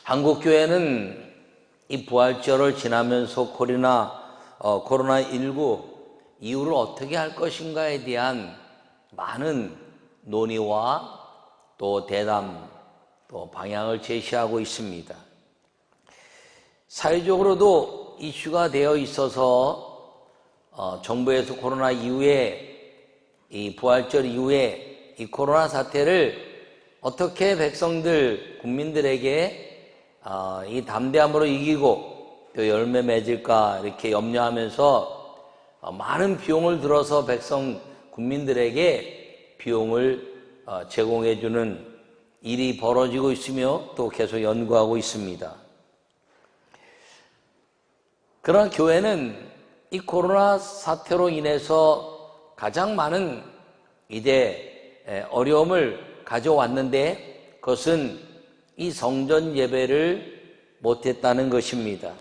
한국교회는 이 부활절을 지나면서 코로나19 이후를 어떻게 할 것인가에 대한 많은 논의와 또 대담, 또 방향을 제시하고 있습니다. 사회적으로도 이슈가 되어 있어서 정부에서 코로나 이후에 이 부활절 이후에 이 코로나 사태를 어떻게 백성들, 국민들에게 이 담대함으로 이기고 또 열매 맺을까 이렇게 염려하면서 많은 비용을 들어서 국민들에게 비용을 제공해주는 일이 벌어지고 있으며 또 계속 연구하고 있습니다. 그러나 교회는 이 코로나 사태로 인해서 가장 많은 어려움을 가져왔는데 그것은 이 성전 예배를 못했다는 것입니다.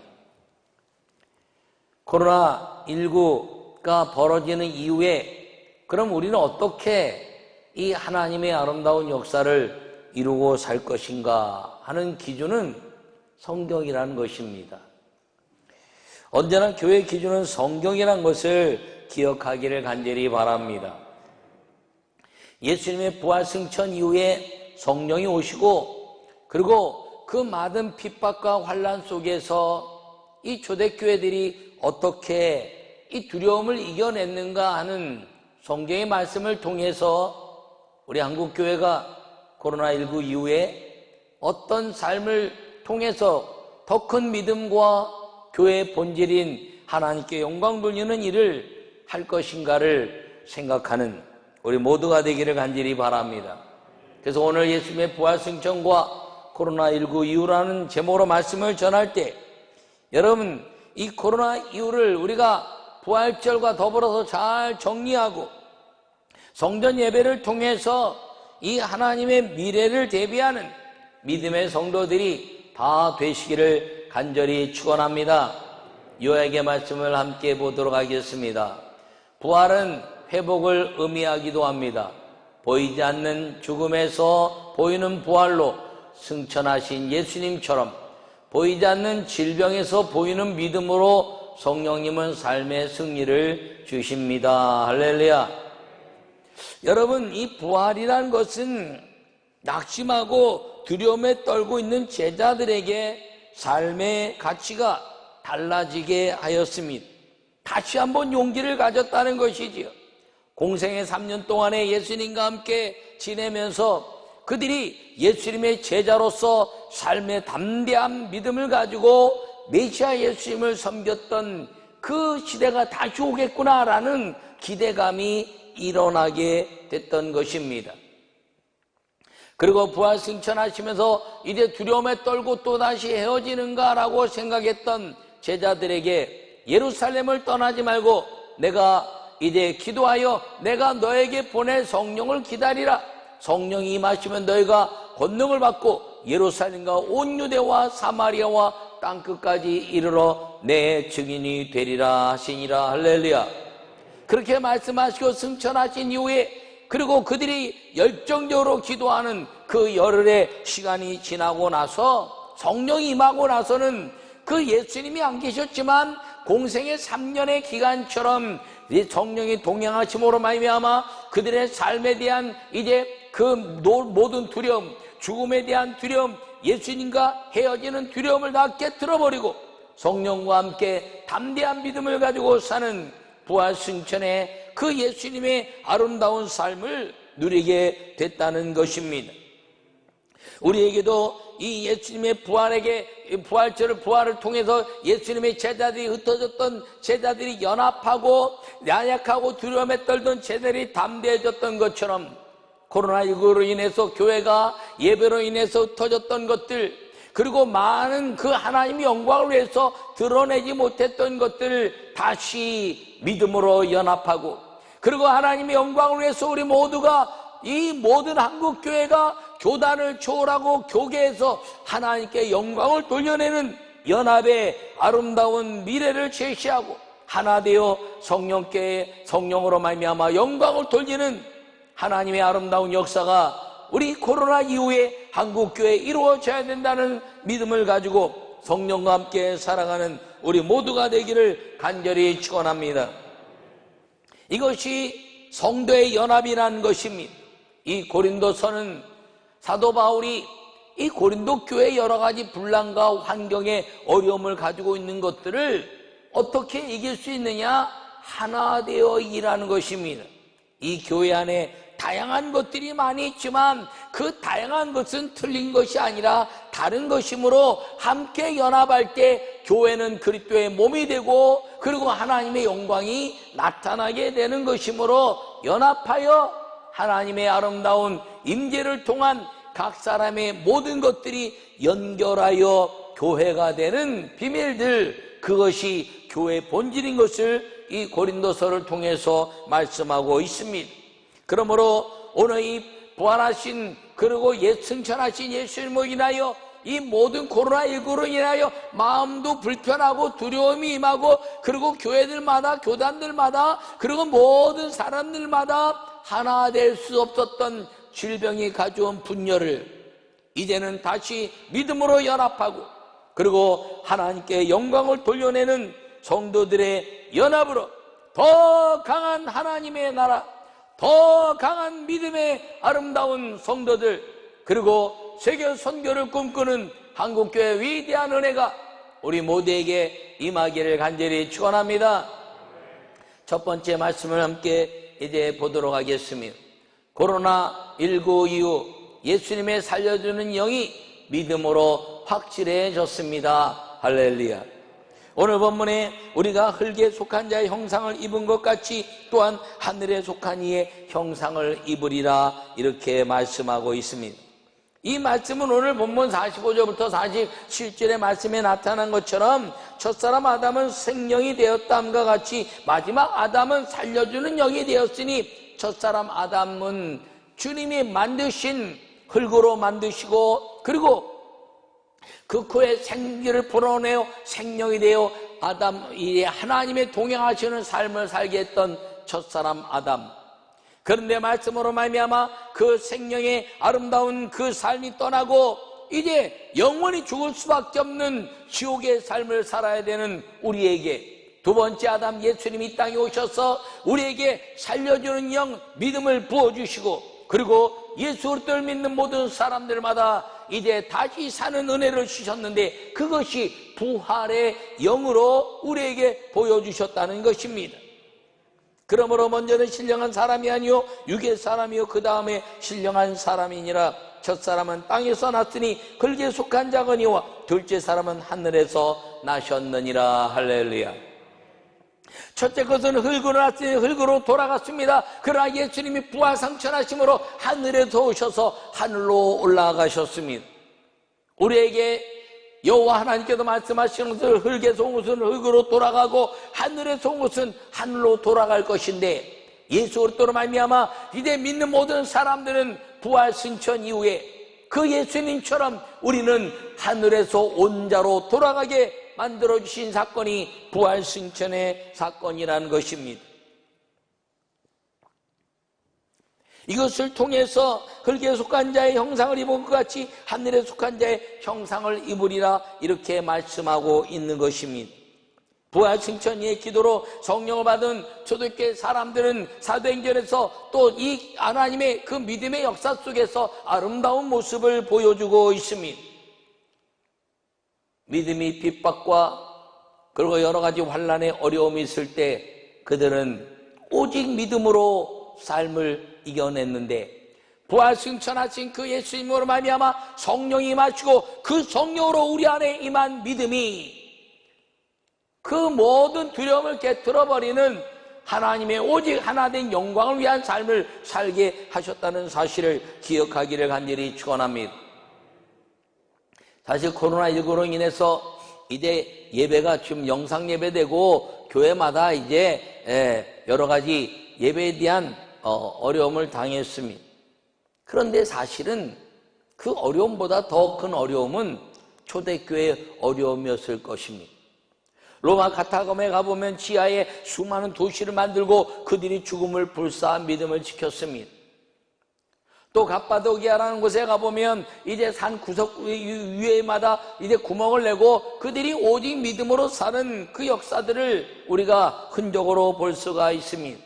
코로나19가 벌어지는 이후에 그럼 우리는 어떻게 이 하나님의 아름다운 역사를 이루고 살 것인가 하는 기준은 성경이라는 것입니다. 언제나 교회의 기준은 성경이라는 것을 기억하기를 간절히 바랍니다. 예수님의 부활 승천 이후에 성령이 오시고 그리고 그 많은 핍박과 환난 속에서 이 초대교회들이 어떻게 이 두려움을 이겨냈는가 하는 성경의 말씀을 통해서 우리 한국교회가 코로나19 이후에 어떤 삶을 통해서 더 큰 믿음과 교회의 본질인 하나님께 영광 돌리는 일을 할 것인가를 생각하는 우리 모두가 되기를 간절히 바랍니다. 그래서 오늘 예수님의 부활 승천과 코로나19 이후라는 제목으로 말씀을 전할 때 여러분 이 코로나 이후를 우리가 부활절과 더불어서 잘 정리하고 성전 예배를 통해서 이 하나님의 미래를 대비하는 믿음의 성도들이 다 되시기를 간절히 축원합니다. 요약의 말씀을 함께 보도록 하겠습니다. 부활은 회복을 의미하기도 합니다. 보이지 않는 죽음에서 보이는 부활로 승천하신 예수님처럼 보이지 않는 질병에서 보이는 믿음으로 성령님은 삶의 승리를 주십니다. 할렐루야. 여러분, 이 부활이라는 것은 낙심하고 두려움에 떨고 있는 제자들에게 삶의 가치가 달라지게 하였습니다. 다시 한번 용기를 가졌다는 것이지요. 공생의 3년 동안에 예수님과 함께 지내면서 그들이 예수님의 제자로서 삶의 담대한 믿음을 가지고 메시아 예수님을 섬겼던 그 시대가 다시 오겠구나라는 기대감이 일어나게 됐던 것입니다. 그리고 부활 승천하시면서 이제 두려움에 떨고 또다시 헤어지는가라고 생각했던 제자들에게 예루살렘을 떠나지 말고 내가 이제 기도하여 내가 너에게 보낼 성령을 기다리라. 성령이 임하시면 너희가 권능을 받고 예루살렘과 온 유대와 사마리아와 땅끝까지 이르러 내 증인이 되리라 하시니라. 할렐루야. 그렇게 말씀하시고 승천하신 이후에 그리고 그들이 열정적으로 기도하는 그 열흘의 시간이 지나고 나서 성령이 임하고 나서는 그 예수님이 안 계셨지만 공생의 3년의 기간처럼 성령이 동행하심으로 말미암아 그들의 삶에 대한 이제 그 모든 두려움, 죽음에 대한 두려움, 예수님과 헤어지는 두려움을 다 깨트려버리고 성령과 함께 담대한 믿음을 가지고 사는 부활 승천의 그 예수님의 아름다운 삶을 누리게 됐다는 것입니다. 우리에게도 이 예수님의 부활을 통해서 예수님의 제자들이 흩어졌던 제자들이 연합하고 연약하고 두려움에 떨던 제자들이 담대해졌던 것처럼 코로나19로 인해서 교회가 예배로 인해서 흩어졌던 것들 그리고 많은 그 하나님의 영광을 위해서 드러내지 못했던 것들을 다시 믿음으로 연합하고 그리고 하나님의 영광을 위해서 우리 모두가 이 모든 한국교회가 교단을 초월하고 교계에서 하나님께 영광을 돌려내는 연합의 아름다운 미래를 제시하고 하나 되어 성령으로 말미암아 영광을 돌리는 하나님의 아름다운 역사가 우리 코로나 이후에 한국교회 이루어져야 된다는 믿음을 가지고 성령과 함께 살아가는 우리 모두가 되기를 간절히 축원합니다. 이것이 성도의 연합이라는 것입니다. 이 고린도서는 사도 바울이 이 고린도 교회의 여러 가지 분란과 환경의 어려움을 가지고 있는 것들을 어떻게 이길 수 있느냐? 하나 되어 일하는 것입니다. 이 교회 안에 다양한 것들이 많이 있지만 그 다양한 것은 틀린 것이 아니라 다른 것이므로 함께 연합할 때 교회는 그리스도의 몸이 되고 그리고 하나님의 영광이 나타나게 되는 것이므로 연합하여 하나님의 아름다운 임재를 통한 각 사람의 모든 것들이 연결하여 교회가 되는 비밀들, 그것이 교회의 본질인 것을 이 고린도서를 통해서 말씀하고 있습니다. 그러므로 오늘 이 부활하신 그리고 승천하신 예수님으로 인하여 이 모든 코로나19로 인하여 마음도 불편하고 두려움이 임하고 그리고 교회들마다 교단들마다 그리고 모든 사람들마다 하나 될 수 없었던 질병이 가져온 분열을 이제는 다시 믿음으로 연합하고 그리고 하나님께 영광을 돌려내는 성도들의 연합으로 더 강한 하나님의 나라, 더 강한 믿음의 아름다운 성도들, 그리고 세계 선교를 꿈꾸는 한국교회 위대한 은혜가 우리 모두에게 임하기를 간절히 축원합니다. 첫 번째 말씀을 함께 이제 보도록 하겠습니다. 코로나19 이후 예수님의 살려주는 영이 믿음으로 확실해졌습니다. 할렐루야. 오늘 본문에 우리가 흙에 속한 자의 형상을 입은 것 같이 또한 하늘에 속한 이의 형상을 입으리라, 이렇게 말씀하고 있습니다. 이 말씀은 오늘 본문 45절부터 47절의 말씀에 나타난 것처럼 첫사람 아담은 생명이 되었다함과 같이 마지막 아담은 살려주는 영이 되었으니 첫사람 아담은 주님이 만드신 흙으로 만드시고 그리고 그 코에 생기를 불어내어 생명이 되어 아담이 하나님의 동행하시는 삶을 살게 했던 첫사람 아담. 그런데 말씀으로 말미암아 그 생명의 아름다운 그 삶이 떠나고 이제 영원히 죽을 수밖에 없는 지옥의 삶을 살아야 되는 우리에게 두 번째 아담 예수님이 이 땅에 오셔서 우리에게 살려주는 영, 믿음을 부어주시고 그리고 예수 그리스도를 믿는 모든 사람들마다 이제 다시 사는 은혜를 주셨는데 그것이 부활의 영으로 우리에게 보여주셨다는 것입니다. 그러므로 먼저는 신령한 사람이 아니요 육의 사람이요 그 다음에 신령한 사람이니라. 첫사람은 땅에서 났으니 흙에 속한 자거니와 둘째 사람은 하늘에서 나셨느니라. 할렐루야. 첫째 것은 흙으로 났으니 흙으로 돌아갔습니다. 그러나 예수님이 부활상천하심으로 하늘에서 오셔서 하늘로 올라가셨습니다. 우리에게 여호와 하나님께서 말씀하시는 것은 흙에서 온 것은 흙으로 돌아가고 하늘에서 온 것은 하늘로 돌아갈 것인데 예수 그리스도로 말미암아 이제 믿는 모든 사람들은 부활 승천 이후에 그 예수님처럼 우리는 하늘에서 온 자로 돌아가게 만들어주신 사건이 부활 승천의 사건이라는 것입니다. 이것을 통해서 흙에 속한 자의 형상을 입은 것 같이 하늘에 속한 자의 형상을 입으리라, 이렇게 말씀하고 있는 것입니다. 부활 승천의 기도로 성령을 받은 초대교회 사람들은 사도행전에서 또 이 하나님의 그 믿음의 역사 속에서 아름다운 모습을 보여주고 있습니다. 믿음이 핍박과 그리고 여러 가지 환난의 어려움이 있을 때 그들은 오직 믿음으로 삶을 이겨냈는데 부활 승천하신 그 예수님으로 말미암아 성령이 임하시고 그 성령으로 우리 안에 임한 믿음이 그 모든 두려움을 깨트려버리는 하나님의 오직 하나된 영광을 위한 삶을 살게 하셨다는 사실을 기억하기를 간절히 축원합니다. 사실 코로나19로 인해서 이제 예배가 지금 영상 예배되고 교회마다 이제 여러 가지 예배에 대한 어려움을 당했습니다. 그런데 사실은 그 어려움보다 더 큰 어려움은 초대교회의 어려움이었을 것입니다. 로마 카타콤에 가보면 지하에 수많은 도시를 만들고 그들이 죽음을 불사한 믿음을 지켰습니다. 또 갑바도기아라는 곳에 가보면 이제 산 구석 위에마다 이제 구멍을 내고 그들이 오직 믿음으로 사는 그 역사들을 우리가 흔적으로 볼 수가 있습니다.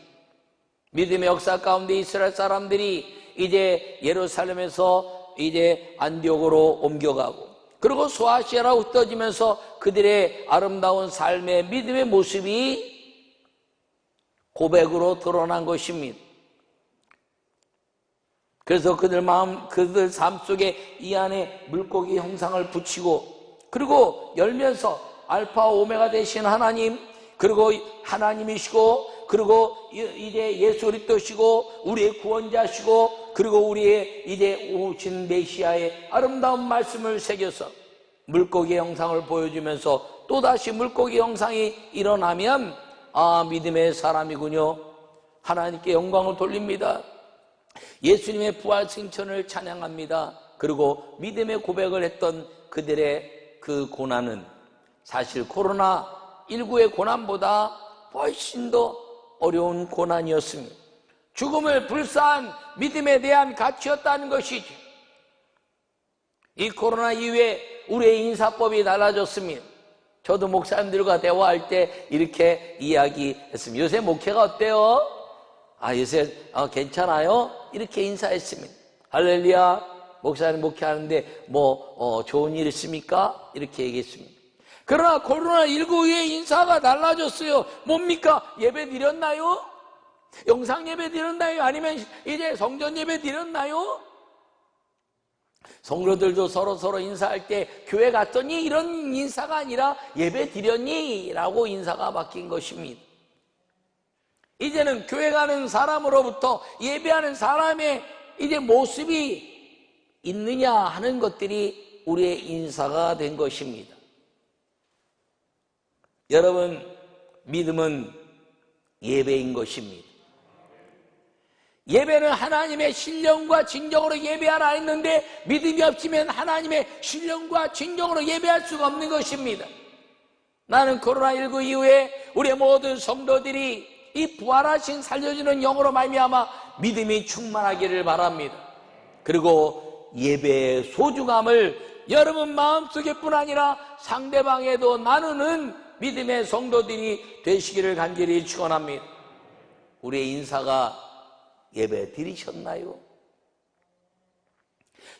믿음의 역사 가운데 이스라엘 사람들이 이제 예루살렘에서 이제 안디옥으로 옮겨가고, 그리고 소아시아라 흩어지면서 그들의 아름다운 삶의 믿음의 모습이 고백으로 드러난 것입니다. 그래서 그들 삶 속에 이 안에 물고기 형상을 붙이고, 그리고 열면서 알파 오메가 되신 하나님, 그리고 하나님이시고, 그리고 이제 예수 그리스도시고 우리의 구원자시고, 그리고 우리의 이제 오신 메시아의 아름다운 말씀을 새겨서 물고기 형상을 보여주면서 또다시 물고기 형상이 일어나면 믿음의 사람이군요. 하나님께 영광을 돌립니다. 예수님의 부활 승천을 찬양합니다. 그리고 믿음의 고백을 했던 그들의 그 고난은 사실 코로나19의 고난보다 훨씬 더 어려운 고난이었습니다. 죽음을 불사한 믿음에 대한 가치였다는 것이죠. 이 코로나 이후에 우리의 인사법이 달라졌습니다. 저도 목사님들과 대화할 때 이렇게 이야기했습니다. 요새 목회가 어때요? 요새 괜찮아요? 이렇게 인사했습니다. 할렐루야, 목사님 목회하는데 좋은 일 있습니까? 이렇게 얘기했습니다. 그러나 코로나19 이후에 인사가 달라졌어요. 뭡니까? 예배 드렸나요? 영상 예배 드렸나요? 아니면 이제 성전 예배 드렸나요? 성도들도 서로 인사할 때 교회 갔더니 이런 인사가 아니라 예배 드렸니? 라고 인사가 바뀐 것입니다. 이제는 교회 가는 사람으로부터 예배하는 사람의 이제 모습이 있느냐 하는 것들이 우리의 인사가 된 것입니다. 여러분, 믿음은 예배인 것입니다. 예배는 하나님의 신령과 진정으로 예배하라 했는데 믿음이 없으면 하나님의 신령과 진정으로 예배할 수가 없는 것입니다. 나는 코로나19 이후에 우리 모든 성도들이 이 부활하신 살려주는 영으로 말미암아 믿음이 충만하기를 바랍니다. 그리고 예배의 소중함을 여러분 마음속에뿐 아니라 상대방에도 나누는 믿음의 성도들이 되시기를 간절히 축원합니다. 우리의 인사가 예배 드리셨나요?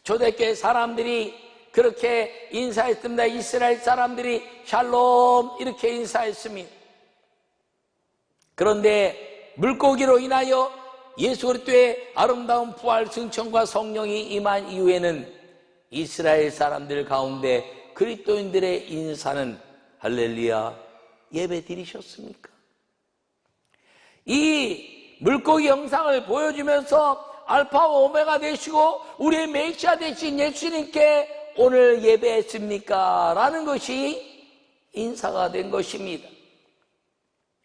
초대교회 사람들이 그렇게 인사했습니다. 이스라엘 사람들이 샬롬 이렇게 인사했습니다. 그런데 물고기로 인하여 예수 그리스도의 아름다운 부활 승천과 성령이 임한 이후에는 이스라엘 사람들 가운데 그리스도인들의 인사는 할렐루야, 예배 드리셨습니까? 이 물고기 영상을 보여주면서 알파와 오메가 되시고 우리의 메시아 되신 예수님께 오늘 예배했습니까? 라는 것이 인사가 된 것입니다.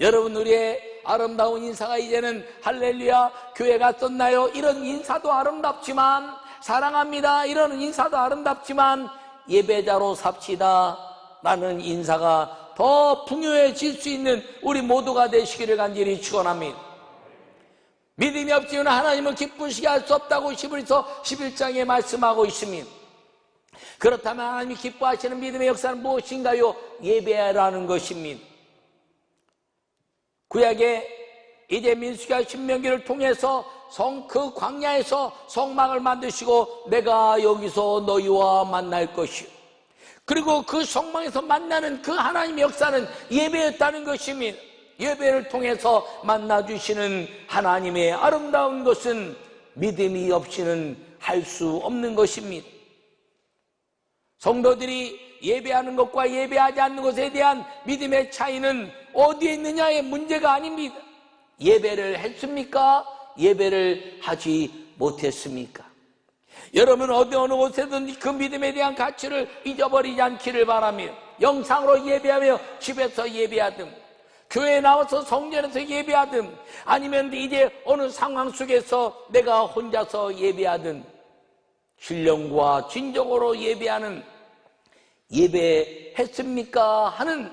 여러분, 우리의 아름다운 인사가 이제는 할렐루야, 교회 갔었나요? 이런 인사도 아름답지만, 사랑합니다, 이런 인사도 아름답지만, 예배자로 삽시다 라는 인사가 더 풍요해질 수 있는 우리 모두가 되시기를 간절히 축원합니다. 믿음이 없이는 하나님을 기쁘시게 할 수 없다고 히브리서 11장에 말씀하고 있습니다. 그렇다면 하나님이 기뻐하시는 믿음의 역사는 무엇인가요? 예배라는 것입니다. 구약에 이제 민수기와 신명기를 통해서 그 광야에서 성막을 만드시고 내가 여기서 너희와 만날 것이요, 그리고 그 성막에서 만나는 그 하나님의 역사는 예배였다는 것입니다. 예배를 통해서 만나주시는 하나님의 아름다운 것은 믿음이 없이는 할 수 없는 것입니다. 성도들이 예배하는 것과 예배하지 않는 것에 대한 믿음의 차이는 어디에 있느냐의 문제가 아닙니다. 예배를 했습니까? 예배를 하지 못했습니까? 여러분, 어느 곳에든지 그 믿음에 대한 가치를 잊어버리지 않기를 바랍니다. 영상으로 예배하며 집에서 예배하든, 교회에 나와서 성전에서 예배하든, 아니면 이제 어느 상황 속에서 내가 혼자서 예배하든, 신령과 진정으로 예배하는, 예배했습니까? 하는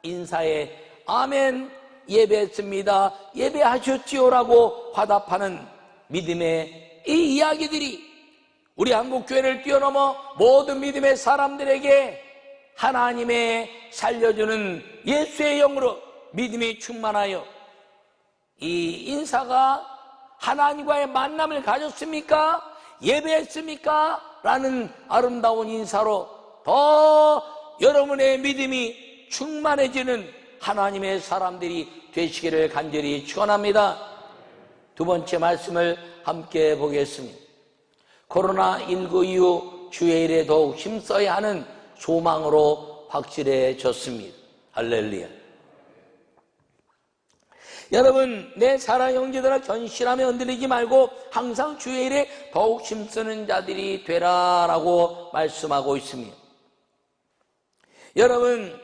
인사에 아멘, 예배했습니다, 예배하셨지요 라고 화답하는 믿음의 이 이 이야기들이 우리 한국교회를 뛰어넘어 모든 믿음의 사람들에게 하나님의 살려주는 예수의 영으로 믿음이 충만하여 이 인사가 하나님과의 만남을 가졌습니까? 예배했습니까? 라는 아름다운 인사로 더 여러분의 믿음이 충만해지는 하나님의 사람들이 되시기를 간절히 축원합니다. 두 번째 말씀을 함께 보겠습니다. 코로나19 이후 주의 일에 더욱 힘써야 하는 소망으로 확실해졌습니다. 할렐루야. 여러분, 내 사랑 형제들아 견실함에 흔들리지 말고 항상 주의 일에 더욱 힘쓰는 자들이 되라라고 말씀하고 있습니다. 여러분,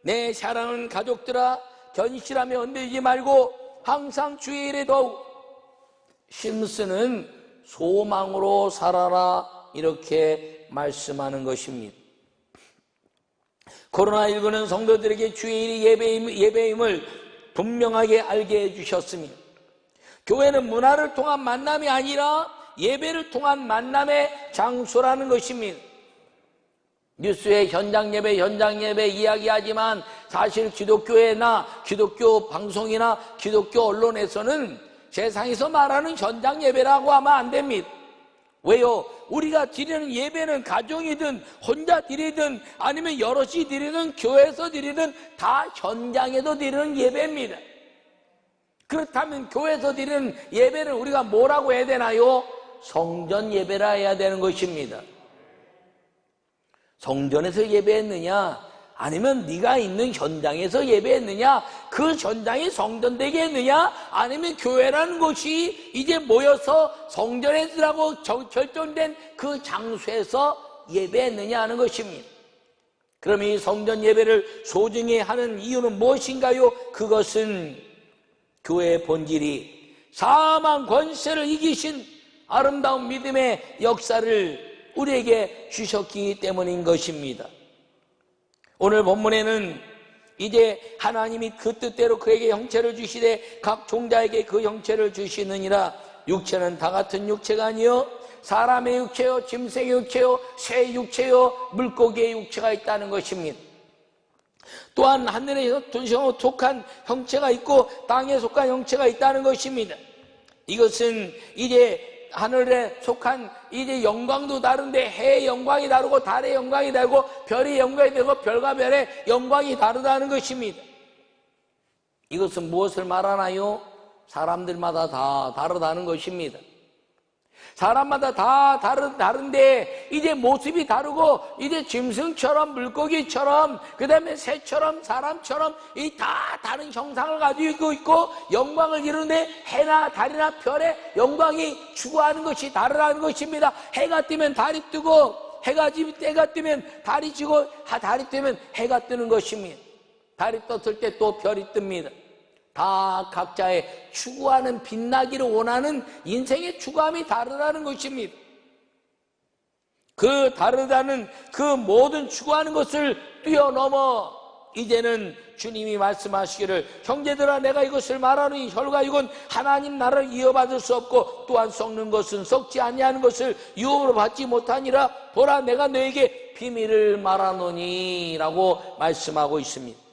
내 사랑하는 가족들아 견실함에 흔들리지 말고 항상 주의 일에 더욱 힘쓰는 소망으로 살아라, 이렇게 말씀하는 것입니다. 코로나19는 성도들에게 주의 일이 예배임을 분명하게 알게 해주셨습니다. 교회는 문화를 통한 만남이 아니라 예배를 통한 만남의 장소라는 것입니다. 뉴스에 현장 예배 이야기하지만 사실 기독교회나 기독교 방송이나 기독교 언론에서는 세상에서 말하는 현장 예배라고 하면 안 됩니다. 왜요? 우리가 드리는 예배는 가정이든 혼자 드리든 아니면 여럿이 드리든 교회에서 드리든 다 현장에서 드리는 예배입니다. 그렇다면 교회에서 드리는 예배를 우리가 뭐라고 해야 되나요? 성전 예배라 해야 되는 것입니다. 성전에서 예배했느냐, 아니면 네가 있는 현장에서 예배했느냐, 그 현장이 성전 되게 했느냐, 아니면 교회라는 곳이 이제 모여서 성전에서라고 결정된 그 장소에서 예배했느냐 하는 것입니다. 그럼 이 성전 예배를 소중히 하는 이유는 무엇인가요? 그것은 교회의 본질이 사망 권세를 이기신 아름다운 믿음의 역사를 우리에게 주셨기 때문인 것입니다. 오늘 본문에는 이제 하나님이 그 뜻대로 그에게 형체를 주시되 각 종자에게 그 형체를 주시느니라. 육체는 다 같은 육체가 아니요 사람의 육체요, 짐승의 육체요, 새의 육체요, 물고기의 육체가 있다는 것입니다. 또한 하늘에 속한 형체가 있고 땅에 속한 형체가 있다는 것입니다. 이것은 이제 하늘에 속한 이제 영광도 다른데 해의 영광이 다르고 달의 영광이 다르고 별의 영광이 다르고 별과 별의 영광이 다르다는 것입니다. 이것은 무엇을 말하나요? 사람들마다 다 다르다는 것입니다. 사람마다 다 다른데 이제 모습이 다르고 이제 짐승처럼 물고기처럼 그 다음에 새처럼 사람처럼 이 다 다른 형상을 가지고 있고 영광을 이루는데 해나 달이나 별의 영광이 추구하는 것이 다르다는 것입니다. 해가 뜨면 달이 뜨고 해가 뜨면 달이 지고 달이 뜨면 해가 뜨는 것입니다. 달이 떴을 때 또 별이 뜹니다. 다 각자의 추구하는 빛나기를 원하는 인생의 추구함이 다르다는 것입니다. 그 다르다는 그 모든 추구하는 것을 뛰어넘어 이제는 주님이 말씀하시기를 형제들아 내가 이것을 말하노니 혈과육은 하나님 나라를 이어받을 수 없고 또한 썩는 것은 썩지 아니하는 것을 유업으로 받지 못하니라. 보라 내가 너에게 비밀을 말하노니 라고 말씀하고 있습니다.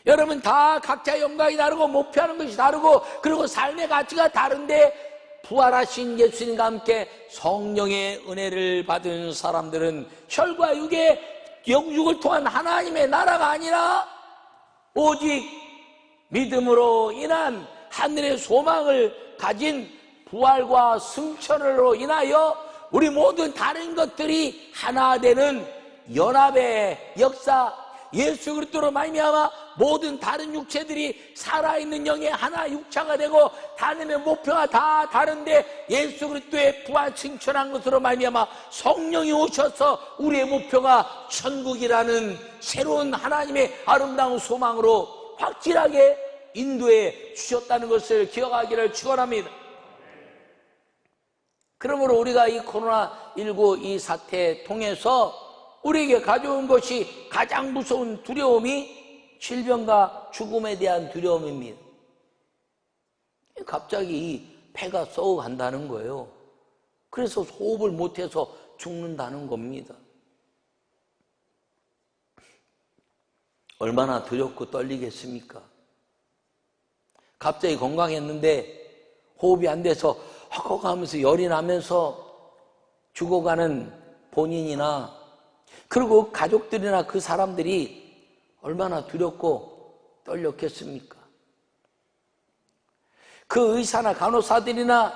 여러분 다 각자 영광이 다르고 목표하는 것이 다르고 그리고 삶의 가치가 다른데 부활하신 예수님과 함께 성령의 은혜를 받은 사람들은 혈과 육의 영육을 통한 하나님의 나라가 아니라 오직 믿음으로 인한 하늘의 소망을 가진 부활과 승천으로 인하여 우리 모든 다른 것들이 하나 되는 연합의 역사, 예수 그리스도로 말미암아 모든 다른 육체들이 살아있는 영의 하나 육체가 되고 하나님의 목표가 다 다른데 예수 그리스도의 부활 승천한 것으로 말미암아 성령이 오셔서 우리의 목표가 천국이라는 새로운 하나님의 아름다운 소망으로 확실하게 인도해 주셨다는 것을 기억하기를 축원합니다. 그러므로 우리가 이 코로나19 이 사태를 통해서 우리에게 가져온 것이 가장 무서운 두려움이 질병과 죽음에 대한 두려움입니다. 갑자기 폐가 썩어간다는 거예요. 그래서 호흡을 못해서 죽는다는 겁니다. 얼마나 두렵고 떨리겠습니까? 갑자기 건강했는데 호흡이 안 돼서 헉헉하면서 열이 나면서 죽어가는 본인이나 그리고 가족들이나 그 사람들이 얼마나 두렵고 떨렸겠습니까? 그 의사나 간호사들이나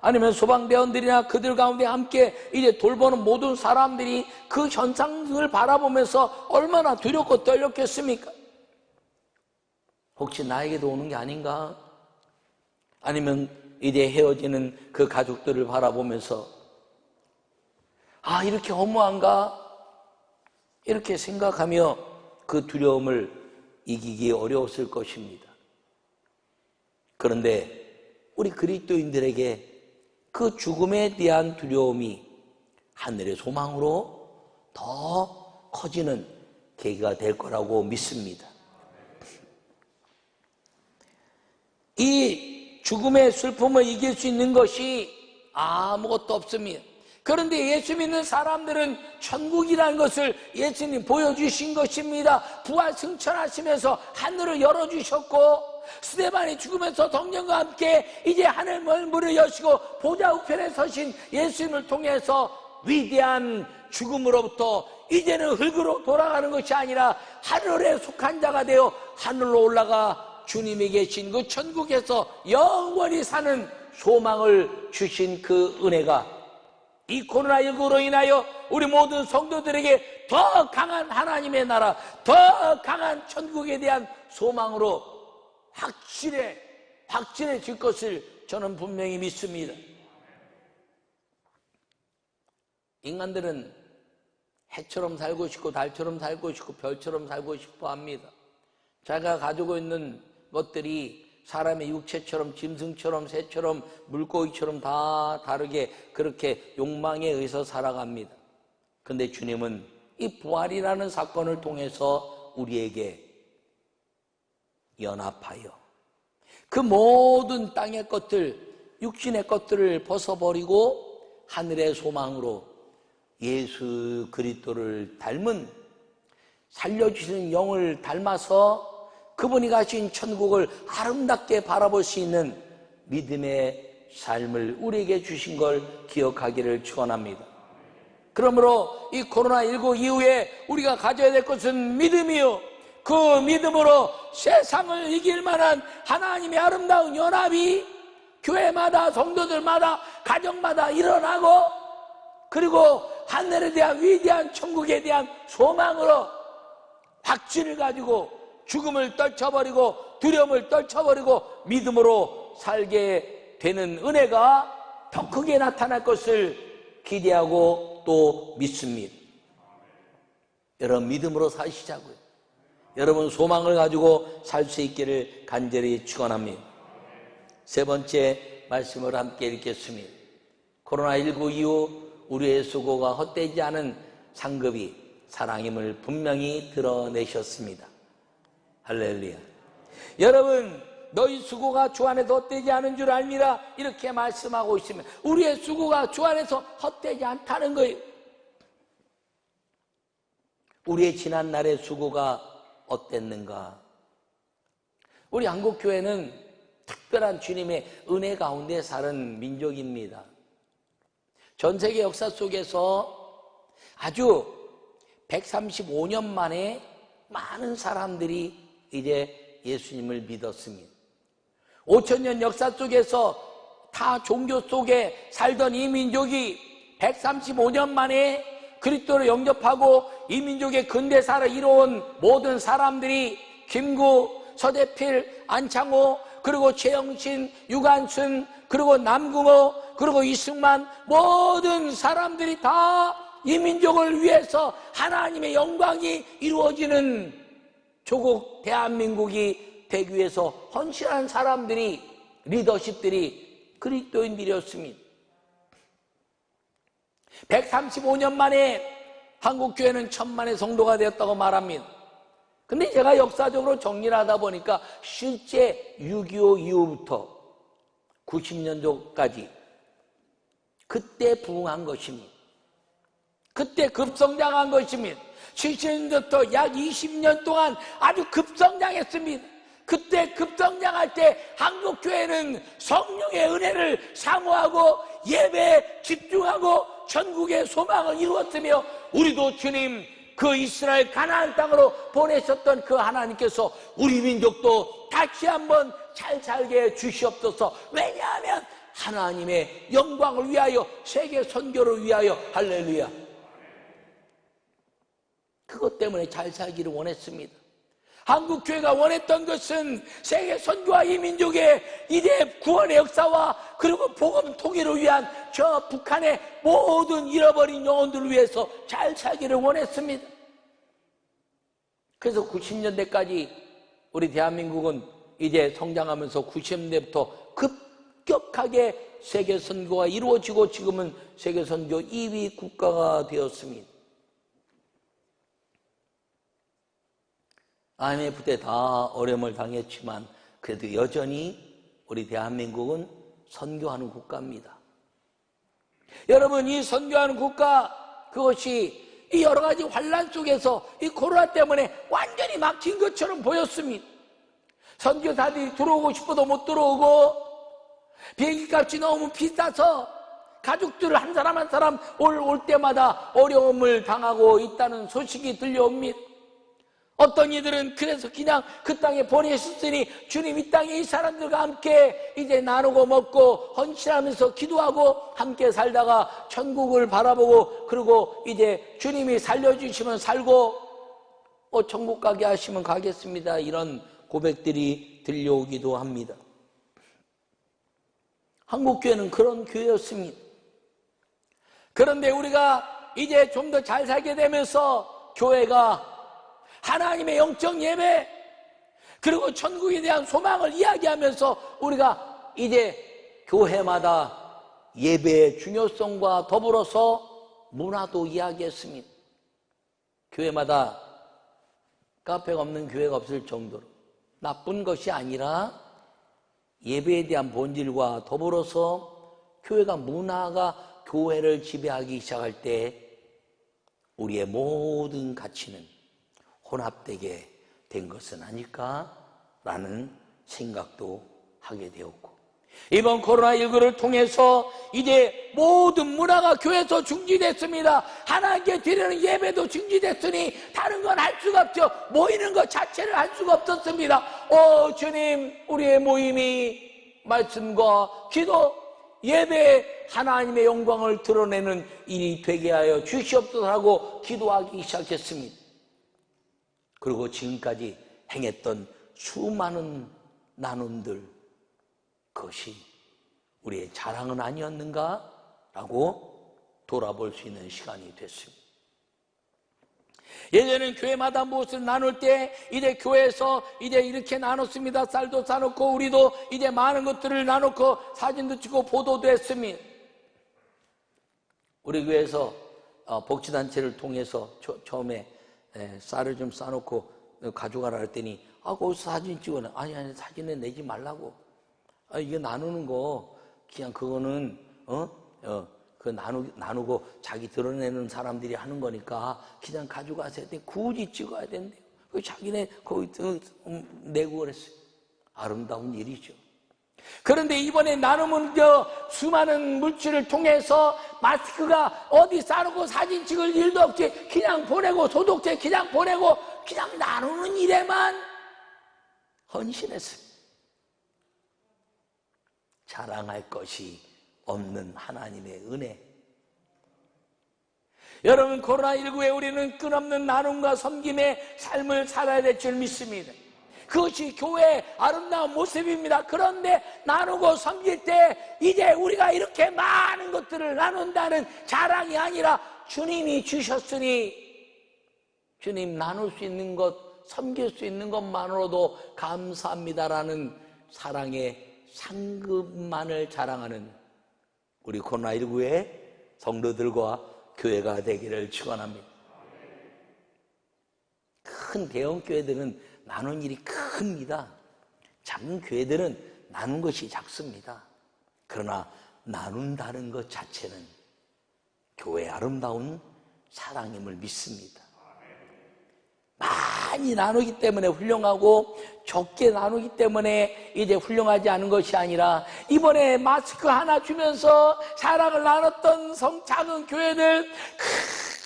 아니면 소방대원들이나 그들 가운데 함께 이제 돌보는 모든 사람들이 그 현상을 바라보면서 얼마나 두렵고 떨렸겠습니까? 혹시 나에게도 오는 게 아닌가? 아니면 이제 헤어지는 그 가족들을 바라보면서 아, 이렇게 허무한가? 이렇게 생각하며 그 두려움을 이기기 어려웠을 것입니다. 그런데 우리 그리스도인들에게 그 죽음에 대한 두려움이 하늘의 소망으로 더 커지는 계기가 될 거라고 믿습니다. 이 죽음의 슬픔을 이길 수 있는 것이 아무것도 없습니다. 그런데 예수 믿는 사람들은 천국이라는 것을 예수님 보여주신 것입니다. 부활 승천하시면서 하늘을 열어주셨고 스데반이 죽으면서 동년과 함께 이제 하늘 문을 여시고 보좌 우편에 서신 예수님을 통해서 위대한 죽음으로부터 이제는 흙으로 돌아가는 것이 아니라 하늘에 속한 자가 되어 하늘로 올라가 주님이 계신 그 천국에서 영원히 사는 소망을 주신 그 은혜가 이 코로나19로 인하여 우리 모든 성도들에게 더 강한 하나님의 나라, 더 강한 천국에 대한 소망으로 확실해질 것을 저는 분명히 믿습니다. 인간들은 해처럼 살고 싶고 달처럼 살고 싶고 별처럼 살고 싶어 합니다. 자기가 가지고 있는 것들이 사람의 육체처럼 짐승처럼 새처럼 물고기처럼 다 다르게 그렇게 욕망에 의해서 살아갑니다. 그런데 주님은 이 부활이라는 사건을 통해서 우리에게 연합하여 그 모든 땅의 것들, 육신의 것들을 벗어버리고 하늘의 소망으로 예수 그리스도를 닮은 살려주시는 영을 닮아서 그분이 가신 천국을 아름답게 바라볼 수 있는 믿음의 삶을 우리에게 주신 걸 기억하기를 축원합니다. 그러므로 이 코로나19 이후에 우리가 가져야 될 것은 믿음이요, 그 믿음으로 세상을 이길 만한 하나님의 아름다운 연합이 교회마다 성도들마다 가정마다 일어나고 그리고 하늘에 대한 위대한 천국에 대한 소망으로 확신을 가지고 죽음을 떨쳐버리고 두려움을 떨쳐버리고 믿음으로 살게 되는 은혜가 더 크게 나타날 것을 기대하고 또 믿습니다. 여러분 믿음으로 사시자고요. 여러분 소망을 가지고 살 수 있기를 간절히 축원합니다. 세 번째 말씀을 함께 읽겠습니다. 코로나19 이후 우리의 수고가 헛되지 않은 상급이 사랑임을 분명히 드러내셨습니다. 할렐루야. 여러분 너희 수고가 주 안에서 헛되지 않은 줄 알미라 이렇게 말씀하고 있으면 우리의 수고가 주 안에서 헛되지 않다는 거예요. 우리의 지난날의 수고가 어땠는가? 우리 한국교회는 특별한 주님의 은혜 가운데 사는 민족입니다. 전 세계 역사 속에서 아주 135년 만에 많은 사람들이 이제 예수님을 믿었습니다. 5000년 역사 속에서 다 종교 속에 살던 이 민족이 135년 만에 그리스도를 영접하고 이 민족의 근대사를 이뤄온 모든 사람들이 김구, 서대필, 안창호, 그리고 최영신, 유관순, 그리고 남궁호, 그리고 이승만 모든 사람들이 다 이 민족을 위해서 하나님의 영광이 이루어지는 조국 대한민국이 되기 위해서 헌신한 사람들이, 리더십들이 그리스도인들이었습니다. 135년 만에 한국교회는 1000만의 성도가 되었다고 말합니다. 근데 제가 역사적으로 정리를 하다 보니까 실제 6.25 이후부터 90년도까지 그때 부흥한 것입니다. 그때 급성장한 것입니다. 70년부터 약 20년 동안 아주 급성장했습니다. 그때 급성장할 때 한국교회는 성령의 은혜를 사모하고 예배에 집중하고 전국의 소망을 이루었으며, 우리도 주님 그 이스라엘 가나안 땅으로 보내셨던 그 하나님께서 우리 민족도 다시 한번 잘 살게 해 주시옵소서. 왜냐하면 하나님의 영광을 위하여, 세계 선교를 위하여. 할렐루야. 그것 때문에 잘 살기를 원했습니다. 한국교회가 원했던 것은 세계 선교와 이 민족의 이제 구원의 역사와 그리고 복음 통일을 위한 저 북한의 모든 잃어버린 영혼들을 위해서 잘 살기를 원했습니다. 그래서 90년대까지 우리 대한민국은 이제 성장하면서 90년대부터 급격하게 세계 선교가 이루어지고 지금은 세계 선교 2위 국가가 되었습니다. IMF 때 다 어려움을 당했지만 그래도 여전히 우리 대한민국은 선교하는 국가입니다. 여러분, 이 선교하는 국가, 그것이 이 여러 가지 환란 속에서 이 코로나 때문에 완전히 막힌 것처럼 보였습니다. 선교사들이 들어오고 싶어도 못 들어오고, 비행기값이 너무 비싸서 가족들을 한 사람 한 사람 올 때마다 어려움을 당하고 있다는 소식이 들려옵니다. 어떤 이들은 그래서 그냥 그 땅에 보내셨으니 주님 이 땅에 이 사람들과 함께 이제 나누고 먹고 헌신하면서 기도하고 함께 살다가 천국을 바라보고, 그리고 이제 주님이 살려주시면 살고 천국 가게 하시면 가겠습니다. 이런 고백들이 들려오기도 합니다. 한국교회는 그런 교회였습니다. 그런데 우리가 이제 좀 더 잘 살게 되면서 교회가 하나님의 영적 예배 그리고 천국에 대한 소망을 이야기하면서 우리가 이제 교회마다 예배의 중요성과 더불어서 문화도 이야기했습니다. 교회마다 카페가 없는 교회가 없을 정도로 나쁜 것이 아니라 예배에 대한 본질과 더불어서 교회가 문화가 교회를 지배하기 시작할 때 우리의 모든 가치는 혼합되게 된 것은 아닐까라는 생각도 하게 되었고, 이번 코로나19를 통해서 이제 모든 문화가 교회에서 중지됐습니다. 하나님께 드리는 예배도 중지됐으니 다른 건 할 수가 없죠. 모이는 것 자체를 할 수가 없었습니다. 주님, 우리의 모임이 말씀과 기도, 예배에 하나님의 영광을 드러내는 일이 되게 하여 주시옵소서 하고 기도하기 시작했습니다. 그리고 지금까지 행했던 수많은 나눔들, 그것이 우리의 자랑은 아니었는가라고 돌아볼 수 있는 시간이 됐습니다. 예전에는 교회마다 무엇을 나눌 때 이제 교회에서 이제 이렇게 나눴습니다. 쌀도 싸놓고 우리도 이제 많은 것들을 나놓고 사진도 찍고 보도도 했습니다. 우리 교회에서 복지단체를 통해서 처음에 쌀을 좀 싸놓고 가져가라 했더니 거기서 사진 찍어놔. 아니 사진에 내지 말라고. 이게 나누는 거 그냥 그거는 그 나누고 자기 드러내는 사람들이 하는 거니까 그냥 가져가세요. 굳이 찍어야 된대요. 그 자기네 거기 내고 그랬어요. 아름다운 일이죠. 그런데 이번에 나눔은 수많은 물질을 통해서 마스크가 어디 싸놓고 사진 찍을 일도 없이 그냥 보내고, 소독제 그냥 보내고, 그냥 나누는 일에만 헌신했습니다. 자랑할 것이 없는 하나님의 은혜. 여러분, 코로나19에 우리는 끝없는 나눔과 섬김의 삶을 살아야 될 줄 믿습니다. 그것이 교회의 아름다운 모습입니다. 그런데 나누고 섬길 때 이제 우리가 이렇게 많은 것들을 나눈다는 자랑이 아니라 주님이 주셨으니 주님 나눌 수 있는 것, 섬길 수 있는 것만으로도 감사합니다라는 사랑의 상급만을 자랑하는 우리 코로나19의 성도들과 교회가 되기를 축원합니다. 큰 대형 교회들은 나눈 일이 큽니다. 작은 교회들은 나눈 것이 작습니다. 그러나 나눈다는 것 자체는 교회의 아름다운 사랑임을 믿습니다. 많이 나누기 때문에 훌륭하고 적게 나누기 때문에 이제 훌륭하지 않은 것이 아니라, 이번에 마스크 하나 주면서 사랑을 나눴던 작은 교회들,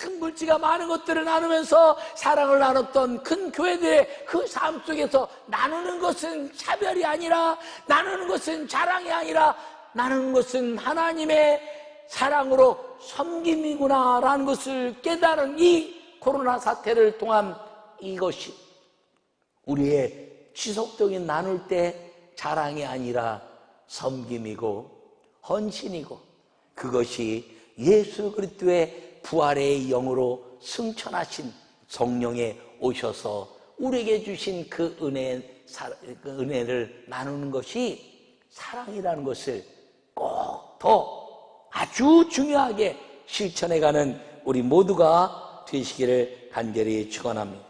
큰 물질가 많은 것들을 나누면서 사랑을 나눴던 큰 교회들의 그 삶 속에서 나누는 것은 차별이 아니라, 나누는 것은 자랑이 아니라, 나누는 것은 하나님의 사랑으로 섬김이구나라는 것을 깨달은 이 코로나 사태를 통한 이것이 우리의 지속적인 나눌 때 자랑이 아니라 섬김이고 헌신이고, 그것이 예수 그리스도의 부활의 영으로 승천하신 성령에 오셔서 우리에게 주신 그 은혜를 나누는 것이 사랑이라는 것을 꼭 더 아주 중요하게 실천해가는 우리 모두가 되시기를 간절히 축원합니다.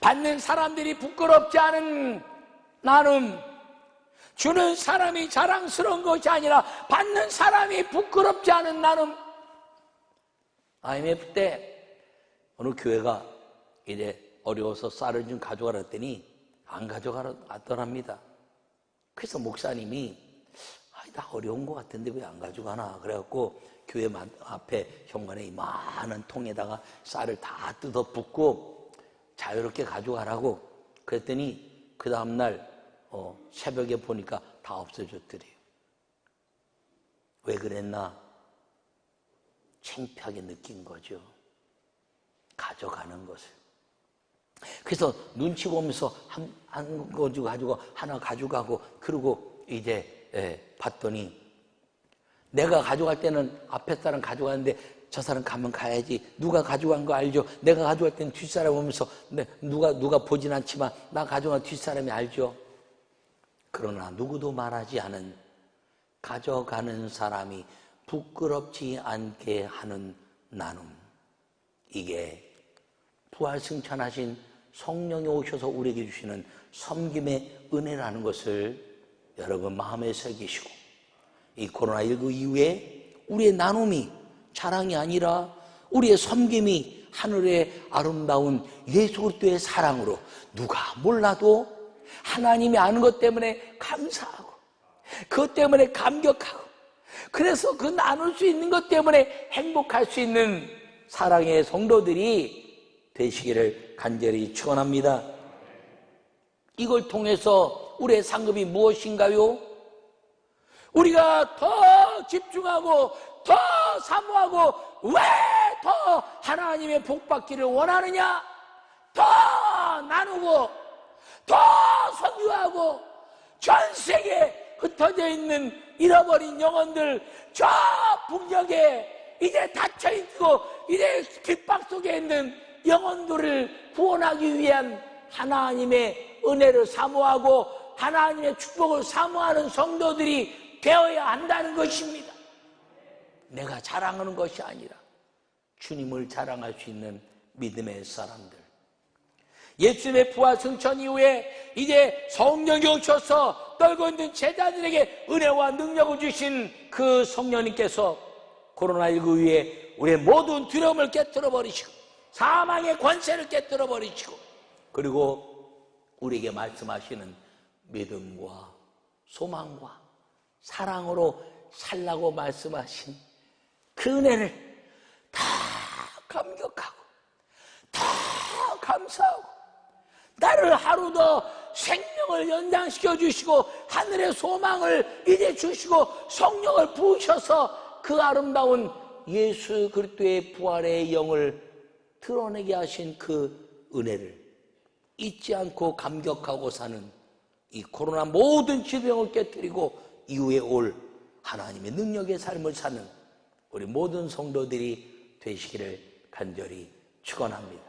받는 사람들이 부끄럽지 않은 나눔, 주는 사람이 자랑스러운 것이 아니라 받는 사람이 부끄럽지 않은 나눔. IMF 때 어느 교회가 이제 어려워서 쌀을 좀 가져가라 했더니 안 가져가더랍니다. 그래서 목사님이 나 어려운 것 같은데 왜 안 가져가나, 그래갖고 교회 앞에 현관에 이 많은 통에다가 쌀을 다 뜯어 붓고 자유롭게 가져가라고 그랬더니 그 다음날 새벽에 보니까 다 없어졌더래요. 왜 그랬나? 창피하게 느낀 거죠, 가져가는 것을. 그래서 눈치 보면서 한 거 가지고 하나 가져가고, 그러고 이제 봤더니 내가 가져갈 때는 앞에 사람 가져가는데 저 사람 가면 가야지, 누가 가져간 거 알죠? 내가 가져갈 때는 뒷사람 오면서 누가 보진 않지만 나 가져간 뒷사람이 알죠? 그러나 누구도 말하지 않은 가져가는 사람이 부끄럽지 않게 하는 나눔, 이게 부활승천하신 성령이 오셔서 우리에게 주시는 섬김의 은혜라는 것을 여러분 마음에 새기시고, 이 코로나19 이후에 우리의 나눔이 자랑이 아니라 우리의 섬김이 하늘의 아름다운 예수 그리스도의 사랑으로 누가 몰라도 하나님이 아는 것 때문에 감사하고, 그것 때문에 감격하고, 그래서 그 나눌 수 있는 것 때문에 행복할 수 있는 사랑의 성도들이 되시기를 간절히 축원합니다. 이걸 통해서 우리의 상급이 무엇인가요? 우리가 더 집중하고 더 사모하고 왜 더 하나님의 복 받기를 원하느냐? 더 나누고 더 선교하고 전 세계에 흩어져 있는 잃어버린 영혼들, 저 북녘에 이제 닫혀있고 이제 핍박 속에 있는 영혼들을 구원하기 위한 하나님의 은혜를 사모하고 하나님의 축복을 사모하는 성도들이 되어야 한다는 것입니다. 내가 자랑하는 것이 아니라 주님을 자랑할 수 있는 믿음의 사람들. 예수님의 부활 승천 이후에 이제 성령이 오셔서 떨고 있는 제자들에게 은혜와 능력을 주신 그 성령님께서 코로나19 이후에 우리의 모든 두려움을 깨뜨려 버리시고 사망의 권세를 깨뜨려 버리시고, 그리고 우리에게 말씀하시는 믿음과 소망과 사랑으로 살라고 말씀하신 그 은혜를 다 감격하고 다 감사하고, 나를 하루 더 생명을 연장시켜 주시고 하늘의 소망을 이제 주시고 성령을 부으셔서 그 아름다운 예수 그리스도의 부활의 영을 드러내게 하신 그 은혜를 잊지 않고 감격하고 사는 이 코로나 모든 질병을 깨뜨리고 이후에 올 하나님의 능력의 삶을 사는 우리 모든 성도들이 되시기를 간절히 축원합니다.